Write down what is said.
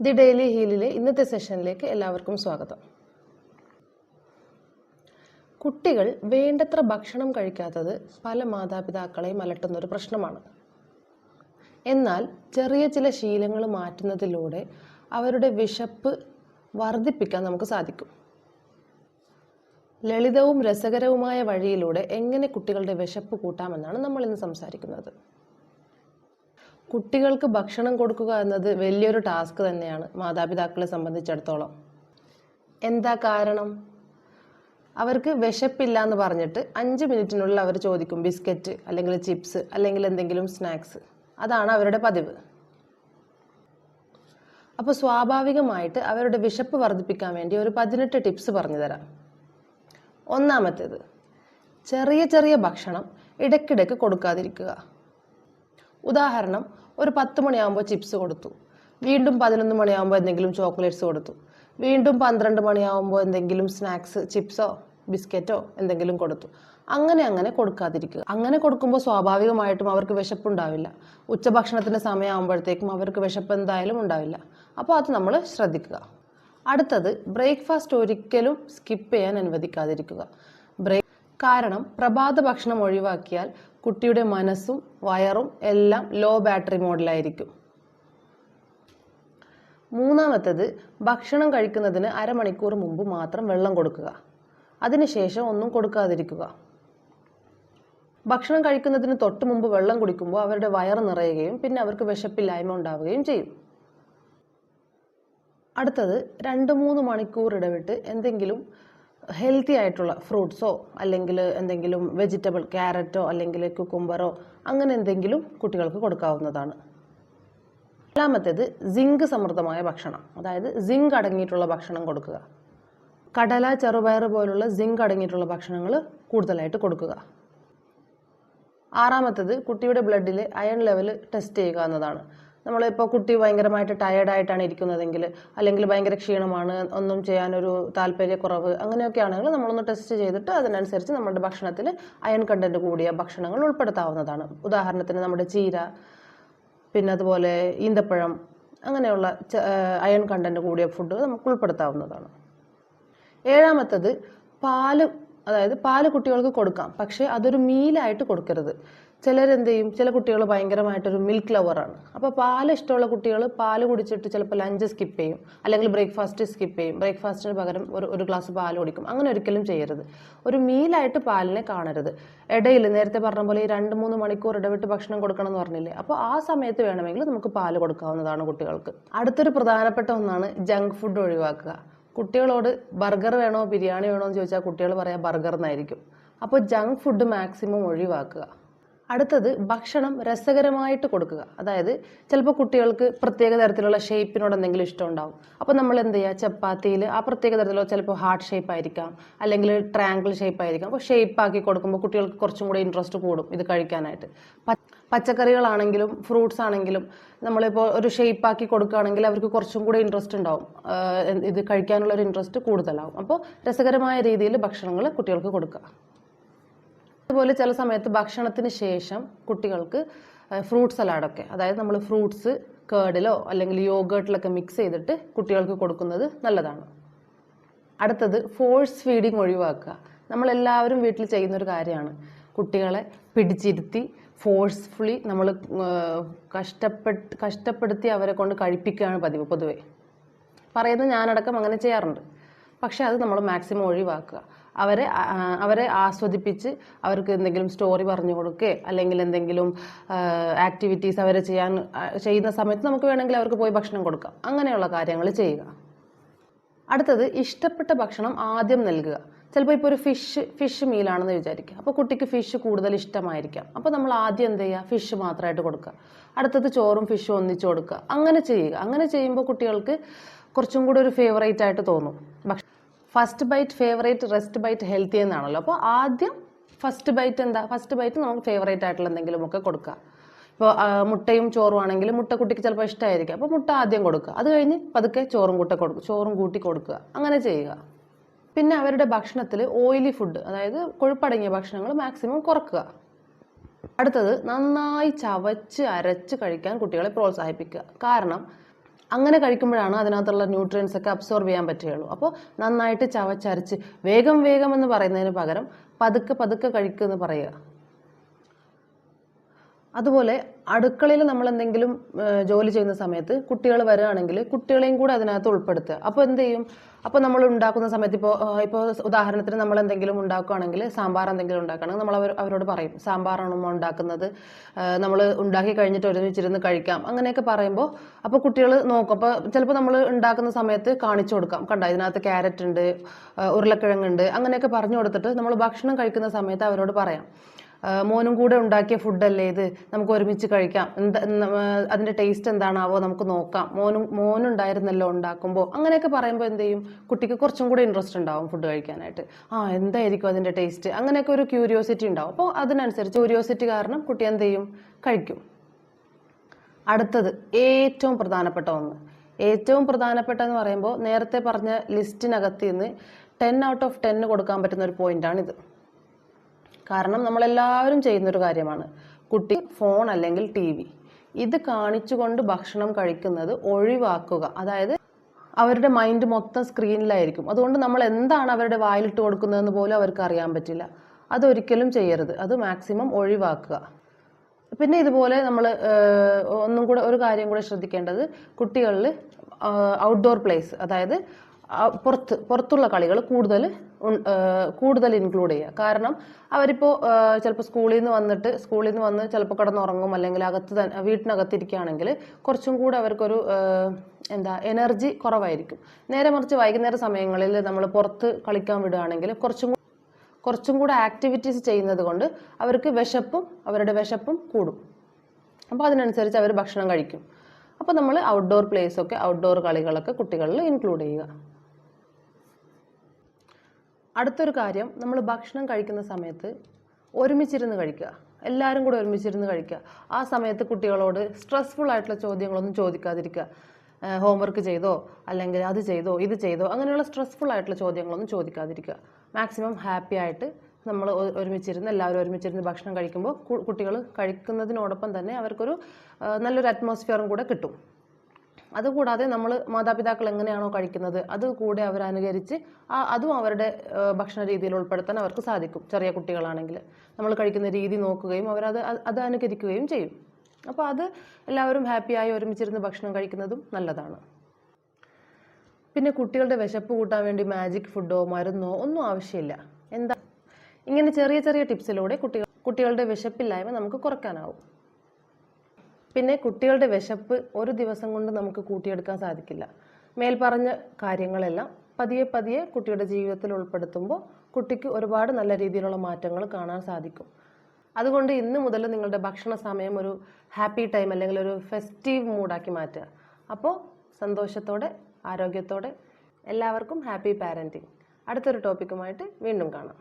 The daily ഹീലിലെ ഇന്നത്തെ സെഷനിലേക്ക് എല്ലാവർക്കും സ്വാഗതം. കുട്ടികൾ വേണ്ടത്ര ഭക്ഷണം കഴിക്കാത്തത് പല മാതാപിതാക്കളെയും അലട്ടുന്നൊരു പ്രശ്നമാണ്. എന്നാൽ ചെറിയ ചില ശീലങ്ങൾ മാറ്റുന്നതിലൂടെ അവരുടെ വിശപ്പ് വർദ്ധിപ്പിക്കാൻ നമുക്ക് സാധിക്കും. ലളിതവും രസകരവുമായ വഴിയിലൂടെ എങ്ങനെ കുട്ടികളുടെ വിശപ്പ് കൂട്ടാമെന്നാണ് നമ്മൾ ഇന്ന് സംസാരിക്കുന്നത്. കുട്ടികൾക്ക് ഭക്ഷണം കൊടുക്കുക എന്നത് വലിയൊരു ടാസ്ക് തന്നെയാണ് മാതാപിതാക്കളെ സംബന്ധിച്ചിടത്തോളം. എന്താ കാരണം? അവർക്ക് വിശപ്പില്ല എന്ന് പറഞ്ഞിട്ട് 5 മിനിറ്റിനുള്ളിൽ അവർ ചോദിക്കും ബിസ്ക്കറ്റ് അല്ലെങ്കിൽ ചിപ്സ് അല്ലെങ്കിൽ എന്തെങ്കിലും സ്നാക്സ്. അതാണ് അവരുടെ പതിവ്. അപ്പോൾ സ്വാഭാവികമായിട്ട് അവരുടെ വിശപ്പ് വർദ്ധിപ്പിക്കാൻ വേണ്ടി ഒരു 18 ടിപ്സ് പറഞ്ഞു തരാം. ഒന്നാമത്തേത്, ചെറിയ ചെറിയ ഭക്ഷണം ഇടയ്ക്കിടയ്ക്ക് കൊടുക്കാതിരിക്കുക. ഉദാഹരണം, ഒരു 10 മണിയാകുമ്പോൾ ചിപ്സ് കൊടുത്തു, വീണ്ടും 11 മണിയാകുമ്പോൾ എന്തെങ്കിലും ചോക്ലേറ്റ്സ് കൊടുത്തു, വീണ്ടും 12 മണിയാകുമ്പോൾ എന്തെങ്കിലും സ്നാക്സ്, ചിപ്സോ ബിസ്ക്കറ്റോ എന്തെങ്കിലും കൊടുത്തു. അങ്ങനെ കൊടുക്കാതിരിക്കുക. അങ്ങനെ കൊടുക്കുമ്പോൾ സ്വാഭാവികമായിട്ടും അവർക്ക് വിശപ്പുണ്ടാവില്ല. ഉച്ചഭക്ഷണത്തിൻ്റെ സമയമാകുമ്പോഴത്തേക്കും അവർക്ക് വിശപ്പ് എന്തായാലും ഉണ്ടാവില്ല. അപ്പോൾ അത് നമ്മൾ ശ്രദ്ധിക്കുക. അടുത്തത്, ബ്രേക്ക്ഫാസ്റ്റ് ഒരിക്കലും സ്കിപ്പ് ചെയ്യാൻ അനുവദിക്കാതിരിക്കുക. കാരണം പ്രഭാത ഭക്ഷണം ഒഴിവാക്കിയാൽ കുട്ടിയുടെ മനസ്സും വയറും എല്ലാം ലോ ബാറ്ററി മോഡിലായിരിക്കും. മൂന്നാമത്തേത്, ഭക്ഷണം കഴിക്കുന്നതിന് അരമണിക്കൂർ മുമ്പ് മാത്രം വെള്ളം കൊടുക്കുക. അതിനുശേഷം ഒന്നും കൊടുക്കാതിരിക്കുക. ഭക്ഷണം കഴിക്കുന്നതിന് തൊട്ട് മുമ്പ് വെള്ളം കുടിക്കുമ്പോൾ അവരുടെ വയറ് നിറയുകയും പിന്നെ അവർക്ക് വിശപ്പില്ലായ്മ ഉണ്ടാവുകയും ചെയ്യും. അടുത്തത്, 2-3 മണിക്കൂർ ഇടവിട്ട് എന്തെങ്കിലും ഹെൽത്തി ആയിട്ടുള്ള ഫ്രൂട്ട്സോ അല്ലെങ്കിൽ എന്തെങ്കിലും വെജിറ്റബിൾ, ക്യാരറ്റോ അല്ലെങ്കിൽ കുക്കുംബറോ അങ്ങനെ എന്തെങ്കിലും കുട്ടികൾക്ക് കൊടുക്കാവുന്നതാണ്. നാലാമത്തേത്, സിങ്ക് സമൃദ്ധമായ ഭക്ഷണം, അതായത് സിങ്ക് അടങ്ങിയിട്ടുള്ള ഭക്ഷണം കൊടുക്കുക. കടല, ചെറുപയർ പോലുള്ള സിങ്ക് അടങ്ങിയിട്ടുള്ള ഭക്ഷണങ്ങൾ കൂടുതലായിട്ട് കൊടുക്കുക. ആറാമത്തേത്, കുട്ടിയുടെ ബ്ലഡിലെ അയൺ ലെവൽ ടെസ്റ്റ് ചെയ്യുക എന്നതാണ്. നമ്മളിപ്പോൾ കുട്ടി ഭയങ്കരമായിട്ട് ടയേർഡായിട്ടാണ് ഇരിക്കുന്നതെങ്കിൽ അല്ലെങ്കിൽ ഭയങ്കര ക്ഷീണമാണ്, ഒന്നും ചെയ്യാനൊരു താല്പര്യക്കുറവ്, അങ്ങനെയൊക്കെ ആണെങ്കിൽ നമ്മളൊന്ന് ടെസ്റ്റ് ചെയ്തിട്ട് അതിനനുസരിച്ച് നമ്മുടെ ഭക്ഷണത്തിൽ അയൺ കണ്ടന്റ് കൂടിയ ഭക്ഷണങ്ങൾ ഉൾപ്പെടുത്താവുന്നതാണ്. ഉദാഹരണത്തിന് നമ്മുടെ ചീര, പിന്നെ അതുപോലെ ഈന്തപ്പഴം, അങ്ങനെയുള്ള അയൺ കണ്ടന്റ് കൂടിയ ഫുഡ് നമുക്ക് ഉൾപ്പെടുത്താവുന്നതാണ്. ഏഴാമത്തേത്, പാല് കുട്ടികൾക്ക് കൊടുക്കാം, പക്ഷേ അതൊരു മീലായിട്ട് കൊടുക്കരുത്. ചിലരെന്ത് ചെയ്യും, ചില കുട്ടികൾ ഭയങ്കരമായിട്ടൊരു മിൽക്ക് ലവറാണ്. അപ്പോൾ പാല് ഇഷ്ടമുള്ള കുട്ടികൾ പാല് കുടിച്ചിട്ട് ചിലപ്പോൾ ലഞ്ച് സ്കിപ്പ് ചെയ്യും അല്ലെങ്കിൽ ബ്രേക്ക്ഫാസ്റ്റ് സ്കിപ്പ് ചെയ്യും. ബ്രേക്ക്ഫാസ്റ്റിന് പകരം ഒരു ഗ്ലാസ് പാല് കുടിക്കും. അങ്ങനെ ഒരിക്കലും ചെയ്യരുത്. ഒരു മീലായിട്ട് പാലിനെ കാണരുത്. ഇടയിൽ നേരത്തെ പറഞ്ഞ പോലെ ഈ 2-3 മണിക്കൂർ ഇടവിട്ട് ഭക്ഷണം കൊടുക്കണം എന്ന് പറഞ്ഞില്ലേ, അപ്പോൾ ആ സമയത്ത് വേണമെങ്കിൽ നമുക്ക് പാല് കൊടുക്കാവുന്നതാണ് കുട്ടികൾക്ക്. അടുത്തൊരു പ്രധാനപ്പെട്ട ഒന്നാണ് ജങ്ക് ഫുഡ് ഒഴിവാക്കുക. കുട്ടികളോട് ബർഗർ വേണോ ബിരിയാണി വേണോ എന്ന് ചോദിച്ചാൽ കുട്ടികൾ പറയാം ബർഗർ എന്നായിരിക്കും. അപ്പോൾ ജങ്ക് ഫുഡ് മാക്സിമം ഒഴിവാക്കുക. അടുത്തത്, ഭക്ഷണം രസകരമായിട്ട് കൊടുക്കുക. അതായത് ചിലപ്പോൾ കുട്ടികൾക്ക് പ്രത്യേക തരത്തിലുള്ള ഷേപ്പിനോട് എന്തെങ്കിലും ഇഷ്ടം ഉണ്ടാവും. അപ്പോൾ നമ്മൾ എന്ത് ചെയ്യുക, ചപ്പാത്തിയിൽ ആ പ്രത്യേക തരത്തിലുള്ള ചിലപ്പോൾ ഹാർട്ട് ഷേപ്പ് ആയിരിക്കാം അല്ലെങ്കിൽ ട്രയാങ്കിൾ ഷേപ്പ് ആയിരിക്കാം. അപ്പോൾ ഷേപ്പാക്കി കൊടുക്കുമ്പോൾ കുട്ടികൾക്ക് കുറച്ചും കൂടി ഇൻട്രസ്റ്റ് കൂടും ഇത് കഴിക്കാനായിട്ട്. പച്ചക്കറികളാണെങ്കിലും ഫ്രൂട്ട്സ് ആണെങ്കിലും നമ്മളിപ്പോൾ ഒരു ഷേപ്പാക്കി കൊടുക്കുകയാണെങ്കിൽ അവർക്ക് കുറച്ചും കൂടി ഇൻട്രസ്റ്റ് ഉണ്ടാവും, ഇത് കഴിക്കാനുള്ളൊരു ഇൻട്രസ്റ്റ് കൂടുതലാവും. അപ്പോൾ രസകരമായ രീതിയിൽ ഭക്ഷണങ്ങൾ കുട്ടികൾക്ക് കൊടുക്കുക. അതുപോലെ ചില സമയത്ത് ഭക്ഷണത്തിന് ശേഷം കുട്ടികൾക്ക് ഫ്രൂട്ട് സലാഡൊക്കെ, അതായത് നമ്മൾ ഫ്രൂട്ട്സ് കേർഡിലോ അല്ലെങ്കിൽ യോഗേർട്ടിലൊക്കെ മിക്സ് ചെയ്തിട്ട് കുട്ടികൾക്ക് കൊടുക്കുന്നത് നല്ലതാണ്. അടുത്തത്, ഫോഴ്സ് ഫീഡിങ് ഒഴിവാക്കുക. നമ്മളെല്ലാവരും വീട്ടിൽ ചെയ്യുന്നൊരു കാര്യമാണ്. കുട്ടികളെ പിടിച്ചിരുത്തി ഫോഴ്സ്ഫുള്ളി നമ്മൾ കഷ്ടപ്പെടുത്തി അവരെ കൊണ്ട് കഴിപ്പിക്കുകയാണ് പതിവ്. പൊതുവെ പറയുന്നത് ഞാനടക്കം അങ്ങനെ ചെയ്യാറുണ്ട്. പക്ഷേ അത് നമ്മൾ മാക്സിമം ഒഴിവാക്കുക. അവരെ ആസ്വദിപ്പിച്ച് അവർക്ക് എന്തെങ്കിലും സ്റ്റോറി പറഞ്ഞു കൊടുക്കുക അല്ലെങ്കിൽ എന്തെങ്കിലും ആക്ടിവിറ്റീസ് അവർ ചെയ്യുന്ന സമയത്ത് നമുക്ക് വേണമെങ്കിൽ അവർക്ക് പോയി ഭക്ഷണം കൊടുക്കാം. അങ്ങനെയുള്ള കാര്യങ്ങൾ ചെയ്യുക. അടുത്തത്, ഇഷ്ടപ്പെട്ട ഭക്ഷണം ആദ്യം നൽകുക. ചിലപ്പോൾ ഇപ്പോൾ ഒരു ഫിഷ് മീലാണെന്ന് വിചാരിക്കുക. അപ്പോൾ കുട്ടിക്ക് ഫിഷ് കൂടുതൽ ഇഷ്ടമായിരിക്കാം. അപ്പോൾ നമ്മൾ ആദ്യം എന്ത് ചെയ്യുക, ഫിഷ് മാത്രമായിട്ട് കൊടുക്കുക. അടുത്തത് ചോറും ഫിഷും ഒന്നിച്ച് കൊടുക്കുക. അങ്ങനെ ചെയ്യുക. അങ്ങനെ ചെയ്യുമ്പോൾ കുട്ടികൾക്ക് കുറച്ചും കൂടി ഒരു ഫേവറേറ്റ് ആയിട്ട് തോന്നും. First bite favourite, rest bite healthy എന്നാണല്ലോ. അപ്പോൾ ആദ്യം ഫസ്റ്റ് ബൈറ്റ് നമുക്ക് ഫേവറേറ്റ് ആയിട്ടുള്ള എന്തെങ്കിലുമൊക്കെ കൊടുക്കുക. ഇപ്പോൾ മുട്ടയും ചോറും ആണെങ്കിൽ മുട്ട കുട്ടിക്ക് ചിലപ്പോൾ ഇഷ്ടമായിരിക്കും. അപ്പോൾ മുട്ട ആദ്യം കൊടുക്കുക. അത് കഴിഞ്ഞ് പതുക്കെ ചോറും കൂട്ടി കൊടുക്കുക. അങ്ങനെ ചെയ്യുക. പിന്നെ അവരുടെ ഭക്ഷണത്തിൽ ഓയിലി ഫുഡ്, അതായത് കൊഴുപ്പടങ്ങിയ ഭക്ഷണങ്ങൾ മാക്സിമം കുറക്കുക. അടുത്തത്, നന്നായി ചവച്ച് അരച്ച് കഴിക്കാൻ കുട്ടികളെ പ്രോത്സാഹിപ്പിക്കുക. കാരണം അങ്ങനെ കഴിക്കുമ്പോഴാണ് അതിനകത്തുള്ള ന്യൂട്രിയൻസ് ഒക്കെ അബ്സോർബ് ചെയ്യാൻ പറ്റുകയുള്ളൂ. അപ്പോൾ നന്നായിട്ട് ചവച്ചരച്ച് വേഗം വേഗം എന്ന് പറയുന്നതിന് പകരം പതുക്കെ പതുക്കെ കഴിക്കുമെന്ന് പറയുക. അതുപോലെ അടുക്കളയിൽ നമ്മൾ എന്തെങ്കിലും ജോലി ചെയ്യുന്ന സമയത്ത് കുട്ടികൾ വരികയാണെങ്കിൽ കുട്ടികളെയും കൂടെ അതിനകത്ത് ഉൾപ്പെടുത്തുക. അപ്പോൾ എന്ത് ചെയ്യും, അപ്പോൾ നമ്മൾ ഉണ്ടാക്കുന്ന സമയത്ത് ഇപ്പോൾ ഉദാഹരണത്തിന് നമ്മൾ എന്തെങ്കിലും ഉണ്ടാക്കുകയാണെങ്കിൽ, സാമ്പാർ എന്തെങ്കിലും ഉണ്ടാക്കുകയാണെങ്കിൽ നമ്മൾ അവരോട് പറയും, സാമ്പാറാണോ ഉണ്ടാക്കുന്നത്, നമ്മൾ ഉണ്ടാക്കി കഴിഞ്ഞിട്ട് ഒരുമിച്ചിരുന്ന് കഴിക്കാം, അങ്ങനെയൊക്കെ പറയുമ്പോൾ അപ്പോൾ കുട്ടികൾ നോക്കും. അപ്പോൾ ചിലപ്പോൾ നമ്മൾ ഉണ്ടാക്കുന്ന സമയത്ത് കാണിച്ചു കൊടുക്കാം, കണ്ടോ ഇതിനകത്ത് ക്യാരറ്റ് ഉണ്ട്, ഉരുളക്കിഴങ്ങുണ്ട്, അങ്ങനെയൊക്കെ പറഞ്ഞു കൊടുത്തിട്ട് നമ്മൾ ഭക്ഷണം കഴിക്കുന്ന സമയത്ത് അവരോട് പറയാം, മോനും കൂടെ ഉണ്ടാക്കിയ ഫുഡല്ലേ ഇത്, നമുക്ക് ഒരുമിച്ച് കഴിക്കാം, അതിൻ്റെ ടേസ്റ്റ് എന്താണാവോ നമുക്ക് നോക്കാം, മോനുണ്ടായിരുന്നല്ലോ ഉണ്ടാക്കുമ്പോൾ, അങ്ങനെയൊക്കെ പറയുമ്പോൾ എന്ത് ചെയ്യും, കുട്ടിക്ക് കുറച്ചും കൂടെ ഇൻട്രസ്റ്റ് ഉണ്ടാവും ഫുഡ് കഴിക്കാനായിട്ട്. എന്തായിരിക്കും അതിൻ്റെ ടേസ്റ്റ്, അങ്ങനെയൊക്കെ ഒരു ക്യൂരിയോസിറ്റി ഉണ്ടാവും. അപ്പോൾ അതിനനുസരിച്ച് ക്യൂരിയോസിറ്റി കാരണം കുട്ടി എന്ത് ചെയ്യും, കഴിക്കും. അടുത്തത് ഏറ്റവും പ്രധാനപ്പെട്ട ഒന്ന്, ഏറ്റവും പ്രധാനപ്പെട്ടെന്ന് പറയുമ്പോൾ നേരത്തെ പറഞ്ഞ ലിസ്റ്റിനകത്ത് നിന്ന് 10 out of 10 കൊടുക്കാൻ പറ്റുന്ന ഒരു പോയിന്റാണിത്. കാരണം നമ്മളെല്ലാവരും ചെയ്യുന്നൊരു കാര്യമാണ്, കുട്ടി ഫോൺ അല്ലെങ്കിൽ TV ഇത് കാണിച്ചുകൊണ്ട് ഭക്ഷണം കഴിക്കുന്നത് ഒഴിവാക്കുക. അതായത് അവരുടെ മൈൻഡ് മൊത്തം സ്ക്രീനിലായിരിക്കും. അതുകൊണ്ട് നമ്മൾ എന്താണ് അവരുടെ വായിലിട്ട് കൊടുക്കുന്നതെന്ന് പോലും അവർക്ക് അറിയാൻ പറ്റില്ല. അതൊരിക്കലും ചെയ്യരുത്, അത് മാക്സിമം ഒഴിവാക്കുക. പിന്നെ ഇതുപോലെ നമ്മൾ ഒന്നും കൂടെ ഒരു കാര്യം കൂടെ ശ്രദ്ധിക്കേണ്ടത്, കുട്ടികളിൽ ഔട്ട്ഡോർ പ്ലേസ്, അതായത് പുറത്തുള്ള കളികൾ കൂടുതൽ ഇൻക്ലൂഡ് ചെയ്യുക. കാരണം അവരിപ്പോൾ ചിലപ്പോൾ സ്കൂളിൽ നിന്ന് വന്ന് ചിലപ്പോൾ കിടന്നുറങ്ങും, അല്ലെങ്കിൽ വീട്ടിനകത്തിരിക്കുകയാണെങ്കിൽ കുറച്ചും കൂടെ അവർക്കൊരു എനർജി കുറവായിരിക്കും. നേരെ മറിച്ച് വൈകുന്നേര സമയങ്ങളിൽ നമ്മൾ പുറത്ത് കളിക്കാൻ വിടുകയാണെങ്കിൽ കുറച്ചും കൂടെ ആക്ടിവിറ്റീസ് ചെയ്യുന്നത് കൊണ്ട് അവരുടെ വിശപ്പും കൂടും. അപ്പോൾ അതിനനുസരിച്ച് അവർ ഭക്ഷണം കഴിക്കും. അപ്പോൾ നമ്മൾ ഔട്ട്ഡോർ കളികളൊക്കെ കുട്ടികളിൽ ഇൻക്ലൂഡ് ചെയ്യുക. അടുത്തൊരു കാര്യം, നമ്മൾ ഭക്ഷണം കഴിക്കുന്ന സമയത്ത് ഒരുമിച്ചിരുന്ന് കഴിക്കുക, എല്ലാവരും കൂടെ ഒരുമിച്ചിരുന്ന് കഴിക്കുക. ആ സമയത്ത് കുട്ടികളോട് സ്ട്രെസ്ഫുൾ ആയിട്ടുള്ള ചോദ്യങ്ങളൊന്നും ചോദിക്കാതിരിക്കുക. ഹോംവർക്ക് ചെയ്തോ, അല്ലെങ്കിൽ അത് ചെയ്തോ, ഇത് ചെയ്തോ, അങ്ങനെയുള്ള സ്ട്രെസ്ഫുൾ ആയിട്ടുള്ള ചോദ്യങ്ങളൊന്നും ചോദിക്കാതിരിക്കുക. മാക്സിമം ഹാപ്പി ആയിട്ട് നമ്മൾ എല്ലാവരും ഒരുമിച്ചിരുന്ന് ഭക്ഷണം കഴിക്കുമ്പോൾ കുട്ടികൾ കഴിക്കുന്നതിനോടൊപ്പം തന്നെ അവർക്കൊരു നല്ലൊരു അറ്റ്മോസ്ഫിയറും കൂടെ കിട്ടും. അതുകൂടാതെ നമ്മൾ മാതാപിതാക്കൾ എങ്ങനെയാണോ കഴിക്കുന്നത് അത് കൂടെ അവരനുകരിച്ച് അതും അവരുടെ ഭക്ഷണ രീതിയിൽ ഉൾപ്പെടുത്താൻ അവർക്ക് സാധിക്കും. ചെറിയ കുട്ടികളാണെങ്കിൽ നമ്മൾ കഴിക്കുന്ന രീതി നോക്കുകയും അത് അനുകരിക്കുകയും ചെയ്യും. അപ്പോൾ അത് എല്ലാവരും ഹാപ്പിയായി ഒരുമിച്ചിരുന്ന് ഭക്ഷണം കഴിക്കുന്നതും നല്ലതാണ്. പിന്നെ കുട്ടികളുടെ വിശപ്പ് കൂട്ടാൻ വേണ്ടി മാജിക് ഫുഡോ മരുന്നോ ഒന്നും ആവശ്യമില്ല. ഇങ്ങനെ ചെറിയ ചെറിയ ടിപ്സിലൂടെ കുട്ടികളുടെ വിശപ്പില്ലായ്മ നമുക്ക് കുറയ്ക്കാനാവും. പിന്നെ കുട്ടികളുടെ വിശപ്പ് ഒരു ദിവസം കൊണ്ട് നമുക്ക് കൂട്ടിയെടുക്കാൻ സാധിക്കില്ല. മേൽപ്പറഞ്ഞ കാര്യങ്ങളെല്ലാം പതിയെ പതിയെ കുട്ടിയുടെ ജീവിതത്തിൽ ഉൾപ്പെടുത്തുമ്പോൾ കുട്ടിക്ക് ഒരുപാട് നല്ല രീതിയിലുള്ള മാറ്റങ്ങൾ കാണാൻ സാധിക്കും. അതുകൊണ്ട് ഇന്ന് മുതൽ നിങ്ങളുടെ ഭക്ഷണ സമയം ഒരു ഹാപ്പി ടൈം അല്ലെങ്കിൽ ഒരു ഫെസ്റ്റീവ് മൂഡാക്കി മാറ്റുക. അപ്പോൾ സന്തോഷത്തോടെ ആരോഗ്യത്തോടെ എല്ലാവർക്കും ഹാപ്പി പാരൻറ്റിങ്. അടുത്തൊരു ടോപ്പിക്കുമായിട്ട് വീണ്ടും കാണാം.